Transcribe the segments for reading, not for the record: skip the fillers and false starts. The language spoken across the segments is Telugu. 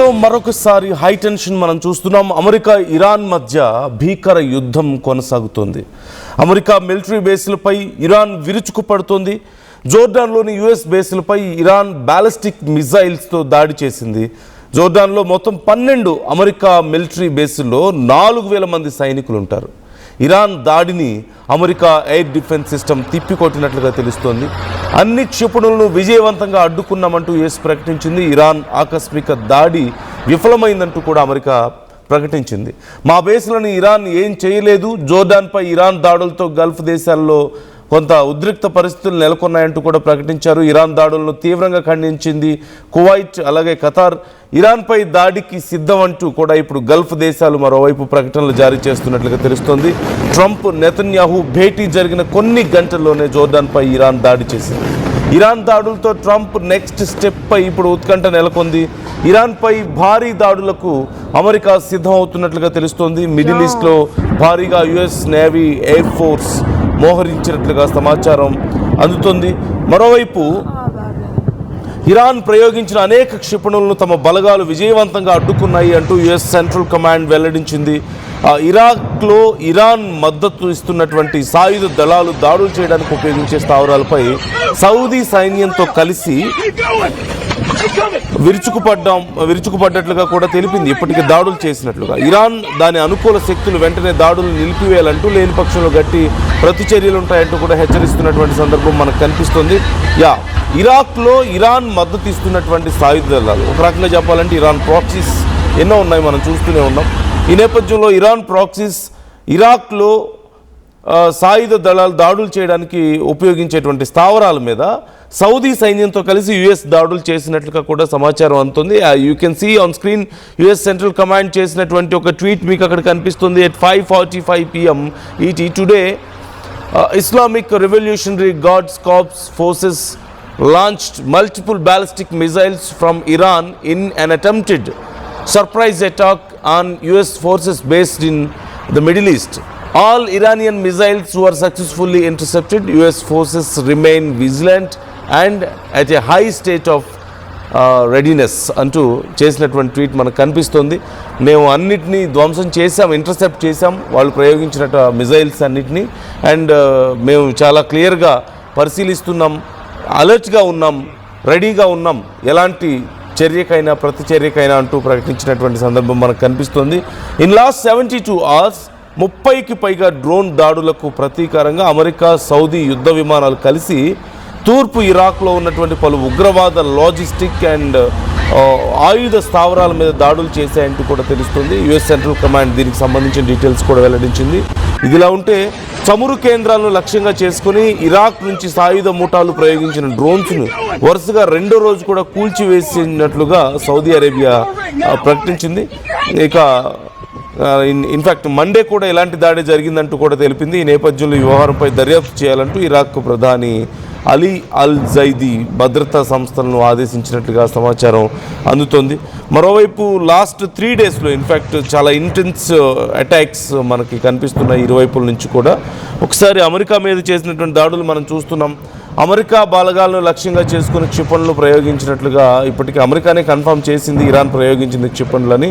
ప్రపంచంలో మరొకసారి హై టెన్షన్ మనం చూస్తున్నాం. అమెరికా ఇరాన్ మధ్య భీకర యుద్ధం కొనసాగుతోంది. అమెరికా మిలిటరీ బేస్లపై ఇరాన్ విరుచుకుపడుతోంది. జోర్డాన్లోని యుఎస్ బేస్లపై ఇరాన్ బ్యాలిస్టిక్ మిజైల్స్తో దాడి చేసింది. జోర్డాన్లో మొత్తం 12 అమెరికా మిలిటరీ బేసుల్లో 4000 మంది సైనికులు ఉంటారు. ఇరాన్ దాడిని అమెరికా ఎయిర్ డిఫెన్స్ సిస్టమ్ తిప్పికొట్టినట్లుగా తెలుస్తోంది. అన్ని క్షిపణులను విజయవంతంగా అడ్డుకున్నామంటూ యుఎస్ ప్రకటించింది. ఇరాన్ ఆకస్మిక దాడి విఫలమైందంటూ కూడా అమెరికా ప్రకటించింది. మా బేస్లను ఇరాన్ ఏం చేయలేదు, జోర్డాన్పై ఇరాన్ దాడులతో గల్ఫ్ దేశాల్లో కొంత ఉద్రిక్త పరిస్థితులు నెలకొన్నాయంటూ కూడా ప్రకటించారు. ఇరాన్ దాడులను తీవ్రంగా ఖండించింది కువైట్, అలాగే ఖతార్. ఇరాన్పై దాడికి సిద్ధం అంటూ కూడా ఇప్పుడు గల్ఫ్ దేశాలు మరోవైపు ప్రకటనలు జారీ చేస్తున్నట్లుగా తెలుస్తోంది. ట్రంప్, నెతన్యాహు భేటీ జరిగిన కొన్ని గంటల్లోనే జోర్డాన్పై ఇరాన్ దాడి చేసింది. ఇరాన్ దాడులతో ట్రంప్ నెక్స్ట్ స్టెప్పై ఇప్పుడు ఉత్కంఠ నెలకొంది. ఇరాన్పై భారీ దాడులకు అమెరికా సిద్ధం అవుతున్నట్లుగా తెలుస్తోంది. మిడిల్ ఈస్ట్లో భారీగా యుఎస్ నేవీ, ఎయిర్ ఫోర్స్ మోహరించినట్లుగా సమాచారం అందుతోంది. మరోవైపు ఇరాన్ ప్రయోగించిన అనేక క్షిపణులను తమ బలగాలు విజయవంతంగా అడ్డుకున్నాయి అంటూ యుఎస్ సెంట్రల్ కమాండ్ వెల్లడించింది. ఇరాక్లో ఇరాన్ మద్దతు ఇస్తున్నటువంటి సాయుధ దళాలు దాడులు చేయడానికి ఉపయోగించే సౌదీ సైన్యంతో కలిసి విరుచుకుపడ్డట్లుగా కూడా తెలిపింది. ఇప్పటికీ దాడులు చేసినట్లుగా ఇరాన్ దాని అనుకూల శక్తులు వెంటనే దాడులు నిలిపివేయాలంటూ లేని పక్షంలో గట్టి ప్రతిచర్యలు ఉంటాయంటూ కూడా హెచ్చరిస్తున్నటువంటి సందర్భం మనకు కనిపిస్తుంది. ఇరాక్లో ఇరాన్ మద్దతు ఇస్తున్నటువంటి సాయుధ దళాలు, ఒక రకంగా చెప్పాలంటే ఇరాన్ ప్రాక్సీస్ ఎన్నో ఉన్నాయి, మనం చూస్తూనే ఉన్నాం. ఈ నేపథ్యంలో ఇరాన్ ప్రాక్సీస్ ఇరాక్లో సాయుధ దళాలు దాడులు చేయడానికి ఉపయోగించేటువంటి స్థావరాల మీద సౌదీ సైన్యంతో కలిసి యుఎస్ దాడులు చేసినట్లుగా కూడా సమాచారం అందుతుంది. You can see on screen US central command చేసినటువంటి ఒక ట్వీట్ మీకు అక్కడ కనిపిస్తుంది. at 5:45 PM ET today Islamic Revolutionary Guards Corps forces launched multiple ballistic missiles from Iran in an attempted surprise attack on US forces based in the Middle East. All Iranian missiles were successfully intercepted. US forces remain vigilant and at a high state of readiness అంటూ చేసినటువంటి ట్వీట్ మనకు కనిపిస్తుంది. మేము అన్నిటినీ ధ్వంసం చేసాం, ఇంటర్సెప్ట్ చేసాం వాళ్ళు ప్రయోగించినట్టు మిజైల్స్ అన్నిటినీ. అండ్ మేము చాలా క్లియర్గా పరిశీలిస్తున్నాం, అలర్ట్గా ఉన్నాం, రెడీగా ఉన్నాం ఎలాంటి చర్యకైనా ప్రతి చర్యకైనా అంటూ ప్రకటించినటువంటి సందర్భం మనకు కనిపిస్తుంది. ఇన్ లాస్ట్ 72 hours 30కి పైగా డ్రోన్ దాడులకు ప్రతీకారంగా అమెరికా, సౌదీ యుద్ధ విమానాలు కలిసి తూర్పు ఇరాక్లో ఉన్నటువంటి పలు ఉగ్రవాద లాజిస్టిక్ అండ్ ఆయుధ స్థావరాల మీద దాడులు చేశాయంటూ కూడా తెలుస్తుంది. యుఎస్ సెంట్రల్ కమాండ్ దీనికి సంబంధించిన డీటెయిల్స్ కూడా వెల్లడించింది. ఇదిలా ఉంటే చమురు కేంద్రాలను లక్ష్యంగా చేసుకుని ఇరాక్ నుంచి సాయుధ ముఠాలు ప్రయోగించిన డ్రోన్స్ను వరుసగా రెండో రోజు కూడా కూల్చివేసినట్లుగా సౌదీ అరేబియా ప్రకటించింది. ఇక ఇన్ఫ్యాక్ట్ మండే కూడా ఇలాంటి దాడి జరిగిందంటూ కూడా తెలిపింది. ఈ నేపథ్యంలో ఈ వ్యవహారంపై దర్యాప్తు చేయాలంటూ ఇరాక్ ప్రధాని అలీ అల్ జైదీ భద్రతా సంస్థలను ఆదేశించినట్లుగా సమాచారం అందుతోంది. మరోవైపు లాస్ట్ 3 daysలో ఇన్ఫ్యాక్ట్ చాలా ఇంటెన్స్ అటాక్స్ మనకి కనిపిస్తున్నాయి ఇరువైపుల నుంచి కూడా. ఒకసారి అమెరికా మీద చేసినటువంటి దాడులు మనం చూస్తున్నాం. అమెరికా బాలగాలను లక్ష్యంగా చేసుకుని క్షిపణులు ప్రయోగించినట్లుగా ఇప్పటికీ అమెరికానే కన్ఫర్మ్ చేసింది ఇరాన్ ప్రయోగించింది క్షిపణులని.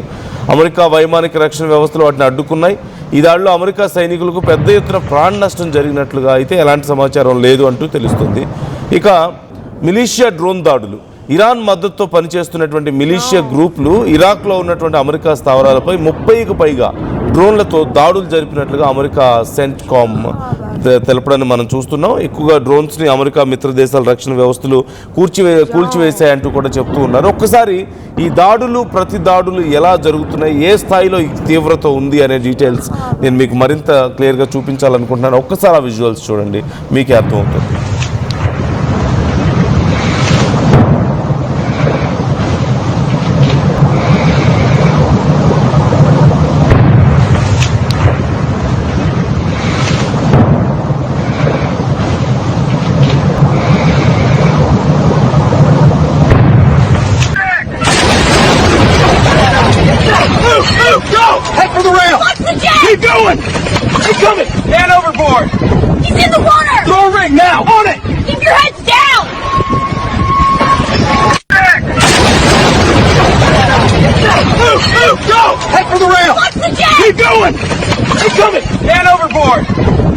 అమెరికా వైమానిక రక్షణ వ్యవస్థలు వాటిని అడ్డుకున్నాయి. ఈ దాడిలో అమెరికా సైనికులకు పెద్ద ఎత్తున ప్రాణ నష్టం జరిగినట్లుగా అయితే ఎలాంటి సమాచారం లేదు అంటూ తెలుస్తుంది. ఇక మిలీషియా డ్రోన్ దాడులు, ఇరాన్ మద్దతుతో పనిచేస్తున్నటువంటి మిలీషియా గ్రూపులు ఇరాక్లో ఉన్నటువంటి అమెరికా స్థావరాలపై 30కి పైగా డ్రోన్లతో దాడులు జరిపినట్లుగా అమెరికా సెంట్కామ్ తెలపడాన్ని మనం చూస్తున్నాం. ఎక్కువగా డ్రోన్స్ని అమెరికా మిత్ర దేశాల రక్షణ వ్యవస్థలు కూల్చివేశాయంటూ కూడా చెప్తూ ఉన్నారు. ఒక్కసారి ఈ దాడులు, ప్రతి దాడులు ఎలా జరుగుతున్నాయి, ఏ స్థాయిలో ఈ తీవ్రత ఉంది అనే డీటెయిల్స్ నేను మీకు మరింత క్లియర్గా చూపించాలనుకుంటున్నాను. ఒక్కసారి ఆ విజువల్స్ చూడండి, మీకే అర్థమవుతుంది. Head for the rail! Watch the jet! Keep going! He's coming! Man overboard! He's in the water! Throw a ring now! On it! Keep your heads down! overboard!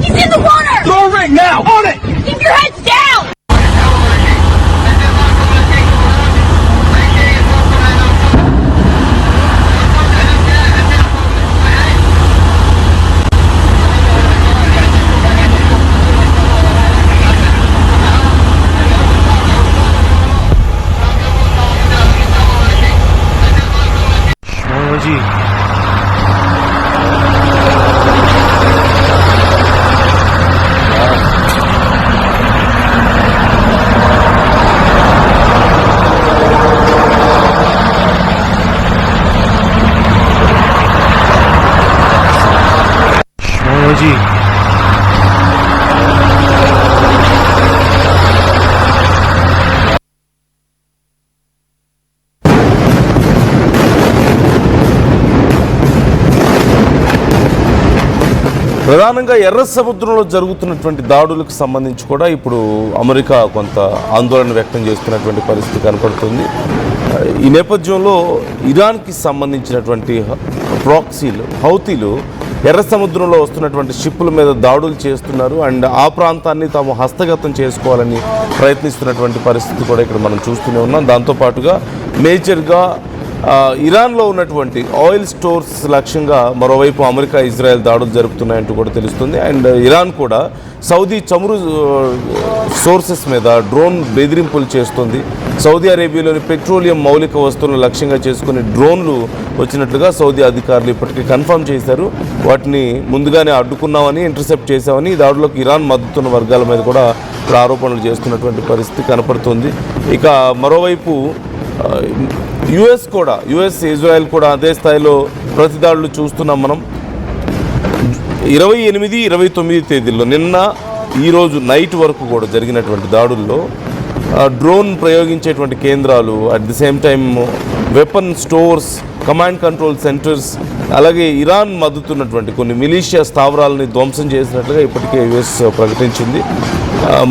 He's in the water! Throw a ring now! On it! Keep your heads down! ప్రధానంగా ఎర్ర సముద్రంలో జరుగుతున్నటువంటి దాడులకు సంబంధించి కూడా ఇప్పుడు అమెరికా కొంత ఆందోళన వ్యక్తం చేస్తున్నటువంటి పరిస్థితి కనపడుతుంది. ఈ నేపథ్యంలో ఇరాన్కి సంబంధించినటువంటి ప్రాక్సీలు హౌతీలు ఎర్ర సముద్రంలో వస్తున్నటువంటి షిప్పుల మీద దాడులు చేస్తున్నారు. అండ్ ఆ ప్రాంతాన్ని తాము హస్తగతం చేసుకోవాలని ప్రయత్నిస్తున్నటువంటి పరిస్థితి కూడా ఇక్కడ మనం చూస్తూనే ఉన్నాం. దాంతోపాటుగా మేజర్గా ఇరాన్లో ఉన్నటువంటి ఆయిల్ స్టోర్స్ లక్ష్యంగా మరోవైపు అమెరికా ఇజ్రాయెల్ దాడులు జరుపుతున్నాయంటూ కూడా తెలుస్తుంది. అండ్ ఇరాన్ కూడా సౌదీ చమురు సోర్సెస్ మీద డ్రోన్ బెదిరింపులు చేస్తుంది. సౌదీ అరేబియాలోని పెట్రోలియం మౌలిక వస్తువులను లక్ష్యంగా చేసుకుని డ్రోన్లు వచ్చినట్లుగా సౌదీ అధికారులు ఇప్పటికే కన్ఫర్మ్ చేశారు. వాటిని ముందుగానే అడ్డుకున్నామని, ఇంటర్సెప్ట్ చేశామని ఈ దాడులకు ఇరాన్ మద్దతున్న వర్గాల మీద కూడా ఇప్పుడు ఆరోపణలు చేస్తున్నటువంటి పరిస్థితి కనపడుతుంది. ఇక మరోవైపు యుఎస్ ఇజ్రాయెల్ కూడా అదే స్థాయిలో ప్రతిదాడులు చూస్తున్నాం మనం. 28, 29 తేదీల్లో నిన్న ఈరోజు నైట్ వరకు కూడా జరిగినటువంటి దాడుల్లో డ్రోన్ ప్రయోగించేటువంటి కేంద్రాలు, at the same time weapon stores, command control centres, అలాగే ఇరాన్ మద్దతున్నటువంటి కొన్ని మిలీషియా స్థావరాలని ధ్వంసం చేసినట్లుగా ఇప్పటికే యుఎస్ ప్రకటించింది.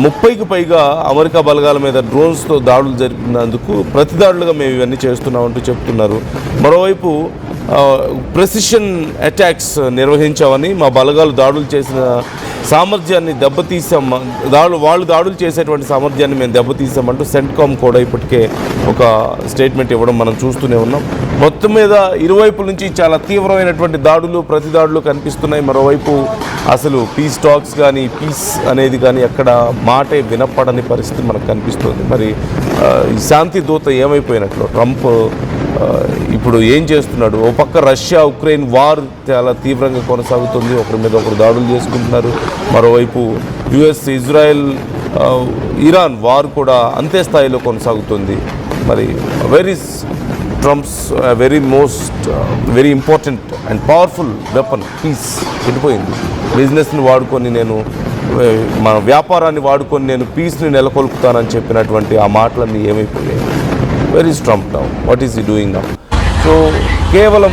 30కి పైగా అమెరికా బలగాల మీద డ్రోన్స్తో దాడులు జరిపినందుకు ప్రతిదాడులుగా మేము ఇవన్నీ చేస్తున్నామంటూ చెప్తున్నారు. మరోవైపు ప్రెసిషన్ అటాక్స్ నిర్వహించామని, మా బలగాలు దాడులు చేసిన సామర్థ్యాన్ని దెబ్బతీసాం, వాళ్ళు దాడులు చేసేటువంటి సామర్థ్యాన్ని మేము దెబ్బతీసామంటూ సెంట్కామ్ కూడా ఇప్పటికే ఒక స్టేట్మెంట్ ఇవ్వడం మనం చూస్తూనే ఉన్నాం. మొత్తం మీద ఇరువైపుల నుంచి చాలా తీవ్రమైనటువంటి దాడులు, ప్రతిదాడులు కనిపిస్తున్నాయి. మరోవైపు అసలు పీస్ టాక్స్ కానీ, పీస్ అనేది కానీ ఎక్కడ మాటే వినపడని పరిస్థితి మనకు కనిపిస్తుంది. మరి ఈ శాంతి దూత ఏమైపోయినట్లు, ట్రంప్ ఇప్పుడు ఏం చేస్తున్నాడు? ఓ పక్క రష్యా ఉక్రెయిన్ వార్ చాలా తీవ్రంగా కొనసాగుతుంది, ఒకరి మీద ఒకరు దాడులు చేసుకుంటున్నారు. మరోవైపు యుఎస్ ఇజ్రాయెల్ ఇరాన్ వార్ కూడా అంతే స్థాయిలో కొనసాగుతుంది. మరి where is Trump's very important and powerful weapon piece వెళ్ళిపోయింది. బిజినెస్ని వాడుకొని మన వ్యాపారాన్ని వాడుకొని నేను పీస్ని నెలకొల్పుతానని చెప్పినటువంటి ఆ మాటలన్నీ ఏమైపోయాయి? Where is Trump now? What is he doing now? So కేవలం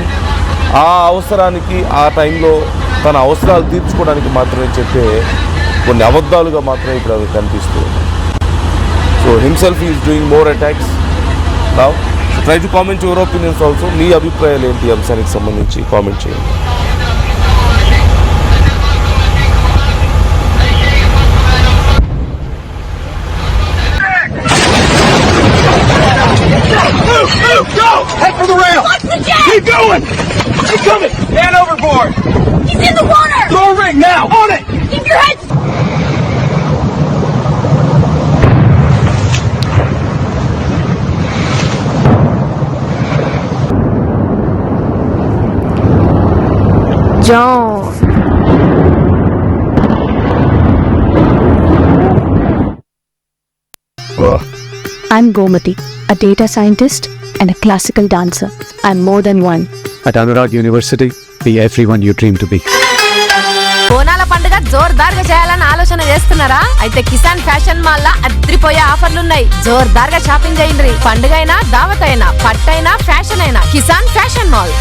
ఆ అవసరానికి, ఆ టైంలో తన అవసరాలు తీర్చుకోవడానికి మాత్రమే చెప్పే కొన్ని అబద్ధాలుగా మాత్రమే ఇప్పుడు అవి కనిపిస్తూ ఉన్నాయి. So himself is doing more attacks now. So try to comment your opinions also. మీ అభిప్రాయాలు ఏంటి ఈ అంశానికి సంబంధించి కామెంట్ చేయండి. Go! Head for the rail! Watch the jet! Keep going! He's coming! Man overboard! He's in the water! Throw a ring now! On it! Keep your heads... John. I'm Gomati, a data scientist and a classical dancer. I'm more than one. At Anurag University, be everyone you dream to be. బోనాల పండుగ జోర్దార్గా చేయాలని ఆలోచన చేస్తున్నారా? అయితే కిసాన్ ఫ్యాషన్ మాల్ లా అద్రిపోయే ఆఫర్లున్నాయి. జోర్దార్గా షాపింగ్ చేయండి. పండుగ అయినా, దావత్ అయినా, పట్టైనా, ఫ్యాషన్ అయినా కిసాన్ ఫ్యాషన్ మాల్.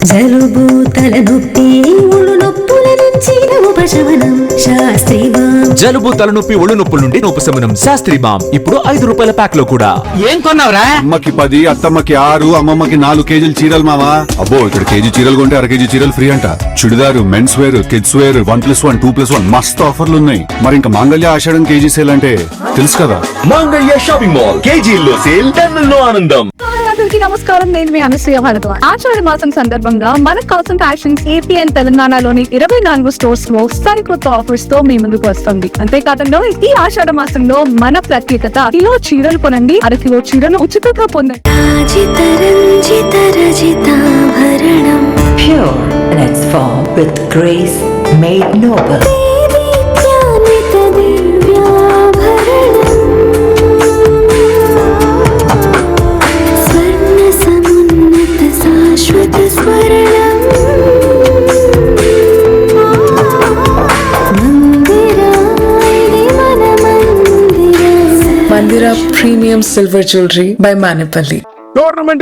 జలుబు తలనొప్పి ఒళ్ళు నొప్పుల నుంచి ఉపశమనం శాస్త్రీ బామ్. జలుబు తలనొప్పి ఒళ్ళు నొప్పుల నుండి ఉపశమనం శాస్త్రీ బామ్ ఇప్పుడు 5 రూపాయల ప్యాక్ లో కూడా. ఏం కొన్నావురా? అమ్మకి 10, అత్తమ్మకి 6, అమ్మమ్మకి 4 కేజీలు చీరలు మావా. అబ్బో ఇక్కడ కేజీ చీరలు కొంటే అర కేజీ చీరలు ఫ్రీ అంట. Churidar, men's wear, kids wear 1+1, 2+1 మస్తు ఆఫర్లు ఉన్నాయి. మరి ఇంకా మాంగళ్య ఆషాఢం కేజీ సేల్ అంటే తెలుసు కదా. మాంగళ్య షాపింగ్ మాల్ కేజీల్లో సేల్, టన్నుల్లో ఆనందం. అందరికీ నమస్కారం, నేను మీ అనసూయ భరద్వాజ్. ఆషాఢ మాసం సందర్భంగా మన కాసం ఫ్యాషన్స్ ఏపీ అండ్ తెలంగాణలోని 24 స్టోర్స్ లో సరికొత్త ఆఫర్స్ తో మీ ముందుకు వస్తుంది. అంతేకాదంలో ఈ ఆషాఢ మాసంలో మన ప్రత్యేకత, కిలో చీరలు కొనండి, అరకిలో చీరను ఉచితంగా పొందండి. రాజిత రంజిత రజితాభరణం Pure in its form with grace made noble. దేదీప్యాన్విత దివ్యాభరణం స్వర్ణ సమున్నత శాశ్వత స్వర్ణం మందిరాయిని మన మందిరం. Mandira Premium Silver Jewelry by Manipali. Tournament